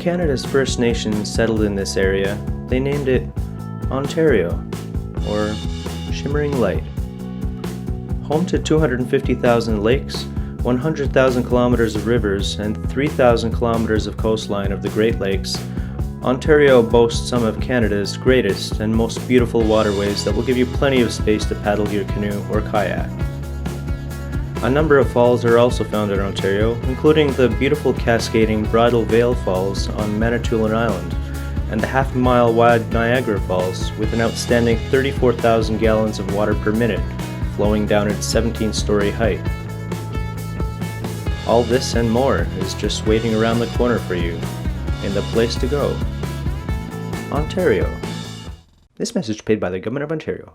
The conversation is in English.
Canada's First Nations settled in this area, they named it Ontario, or Shimmering Light. Home to 250,000 lakes, 100,000 kilometers of rivers, and 3,000 kilometers of coastline of the Great Lakes, Ontario boasts some of Canada's greatest and most beautiful waterways that will give you plenty of space to paddle your canoe or kayak. A number of falls are also found in Ontario, including the beautiful cascading Bridal Veil Falls on Manitoulin Island, and the half-mile wide Niagara Falls with an outstanding 34,000 gallons of water per minute flowing down its 17-story height. All this and more is just waiting around the corner for you, in the place to go, Ontario. This message paid by the Government of Ontario.